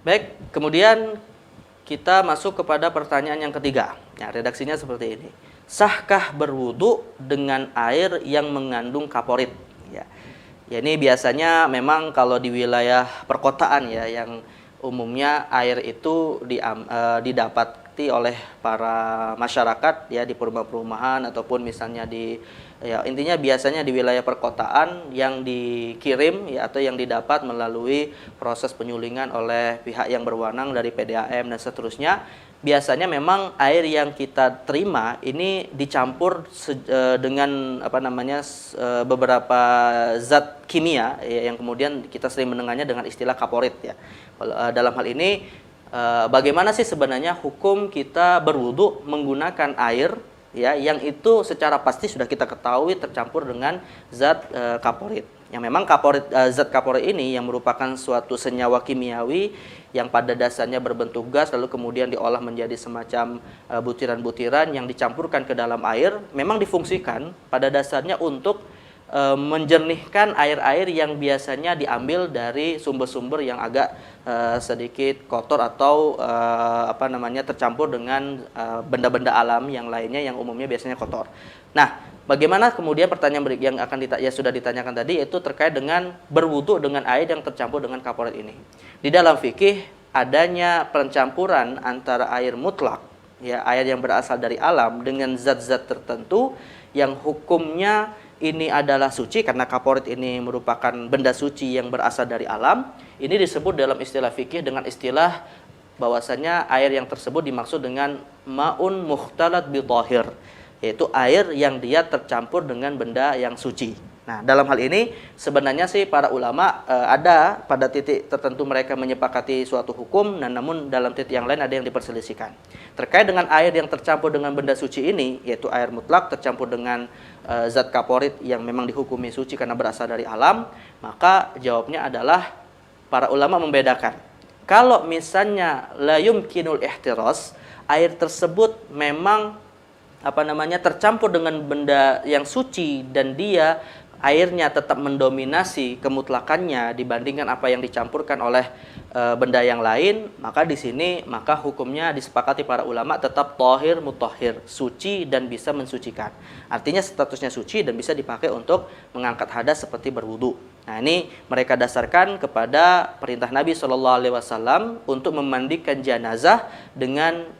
Baik, kemudian kita masuk kepada pertanyaan yang ketiga. Ya, redaksinya seperti ini. Sahkah berwudu dengan air yang mengandung kaporit? Ya. Ya, ini biasanya memang kalau di wilayah perkotaan ya, yang umumnya air itu didapati oleh para masyarakat ya di perumahan-perumahan ataupun misalnya di ya intinya biasanya di wilayah perkotaan yang dikirim ya atau yang didapat melalui proses penyulingan oleh pihak yang berwenang dari PDAM dan seterusnya. Biasanya memang air yang kita terima ini dicampur dengan beberapa zat kimia ya, yang kemudian kita sering mendengarnya dengan istilah kaporit ya. Dalam hal ini bagaimana sih sebenarnya hukum kita berwudu menggunakan air ya yang itu secara pasti sudah kita ketahui tercampur dengan zat kaporit. Yang memang zat kaporit ini yang merupakan suatu senyawa kimiawi yang pada dasarnya berbentuk gas lalu kemudian diolah menjadi semacam butiran-butiran yang dicampurkan ke dalam air, memang difungsikan pada dasarnya untuk menjernihkan air-air yang biasanya diambil dari sumber-sumber yang agak sedikit kotor atau tercampur dengan benda-benda alam yang lainnya yang umumnya biasanya kotor. Nah, bagaimana kemudian pertanyaan yang sudah ditanyakan tadi yaitu terkait dengan berwudu dengan air yang tercampur dengan kaporit ini. Di dalam fikih adanya pencampuran antara air mutlak ya, air yang berasal dari alam dengan zat-zat tertentu yang hukumnya ini adalah suci karena kaporit ini merupakan benda suci yang berasal dari alam. Ini disebut dalam istilah fikih dengan istilah bahwasanya air yang tersebut dimaksud dengan maun mukhtalat bi thahir, yaitu air yang dia tercampur dengan benda yang suci. Nah, dalam hal ini sebenarnya sih para ulama ada pada titik tertentu mereka menyepakati suatu hukum, namun dalam titik yang lain ada yang diperselisihkan. Terkait dengan air yang tercampur dengan benda suci ini, yaitu air mutlak tercampur dengan zat kaporit yang memang dihukumi suci karena berasal dari alam, maka jawabnya adalah para ulama membedakan. Kalau misalnya la yumkinul ihtiras, air tersebut memang tercampur dengan benda yang suci dan dia airnya tetap mendominasi kemutlakannya dibandingkan apa yang dicampurkan oleh benda yang lain, maka di sini hukumnya disepakati para ulama tetap thahir mutahhir, suci dan bisa mensucikan. Artinya statusnya suci dan bisa dipakai untuk mengangkat hadas seperti berwudu. Nah, ini mereka dasarkan kepada perintah Nabi SAW untuk memandikan jenazah dengan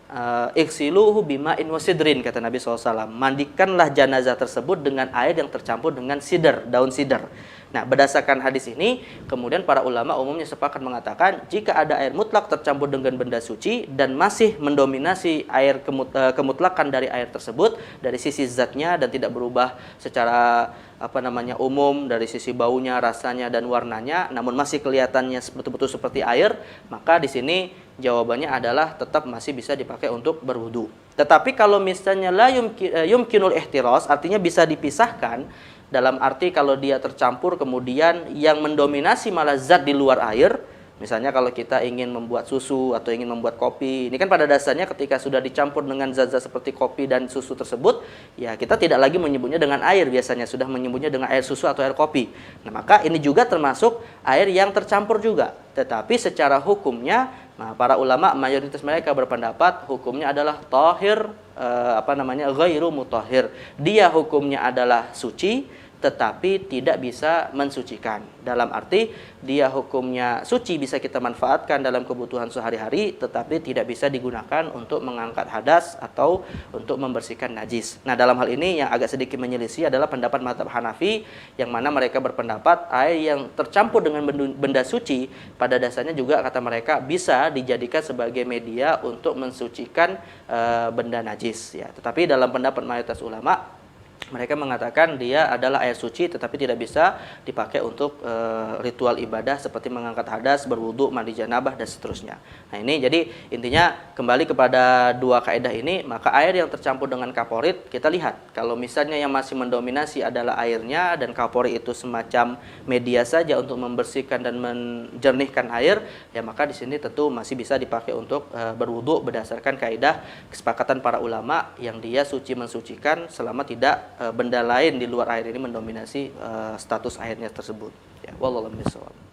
ighsiluhu bima'in wasidrin, kata Nabi SAW. Mandikanlah jenazah tersebut dengan air yang tercampur dengan sidr, daun sidr. Nah, berdasarkan hadis ini, kemudian para ulama umumnya sepakat mengatakan jika ada air mutlak tercampur dengan benda suci dan masih mendominasi air kemutlakan dari air tersebut dari sisi zatnya dan tidak berubah secara umum dari sisi baunya, rasanya dan warnanya, namun masih kelihatannya betul-betul seperti air, maka di sini jawabannya adalah tetap masih bisa dipakai untuk berwudu. Tetapi kalau misalnya la yumkinul ihtiras, artinya bisa dipisahkan, dalam arti kalau dia tercampur kemudian yang mendominasi malah zat di luar air. Misalnya kalau kita ingin membuat susu atau ingin membuat kopi, ini kan pada dasarnya ketika sudah dicampur dengan zat-zat seperti kopi dan susu tersebut, ya kita tidak lagi menyebutnya dengan air, biasanya sudah menyebutnya dengan air susu atau air kopi. Nah, maka ini juga termasuk air yang tercampur juga. Tetapi secara hukumnya, para ulama mayoritas mereka berpendapat hukumnya adalah thahir, ghairu mutahhir. Dia hukumnya adalah suci tetapi tidak bisa mensucikan. Dalam arti dia hukumnya suci bisa kita manfaatkan dalam kebutuhan sehari-hari, tetapi tidak bisa digunakan untuk mengangkat hadas atau untuk membersihkan najis. Nah, dalam hal ini yang agak sedikit menyelisih adalah pendapat mazhab Hanafi, yang mana mereka berpendapat air yang tercampur dengan benda suci pada dasarnya juga kata mereka bisa dijadikan sebagai media untuk mensucikan benda najis ya. Tetapi dalam pendapat mayoritas ulama, mereka mengatakan dia adalah air suci tetapi tidak bisa dipakai untuk ritual ibadah seperti mengangkat hadas, berwudu, mandi janabah dan seterusnya. Nah, ini jadi intinya kembali kepada dua kaidah ini, maka air yang tercampur dengan kaporit kita lihat kalau misalnya yang masih mendominasi adalah airnya dan kaporit itu semacam media saja untuk membersihkan dan menjernihkan air, ya maka di sini tentu masih bisa dipakai untuk berwudu berdasarkan kaidah kesepakatan para ulama yang dia suci mensucikan selama tidak benda lain di luar air ini mendominasi status airnya tersebut. Ya, wallahu a'lam bishawab.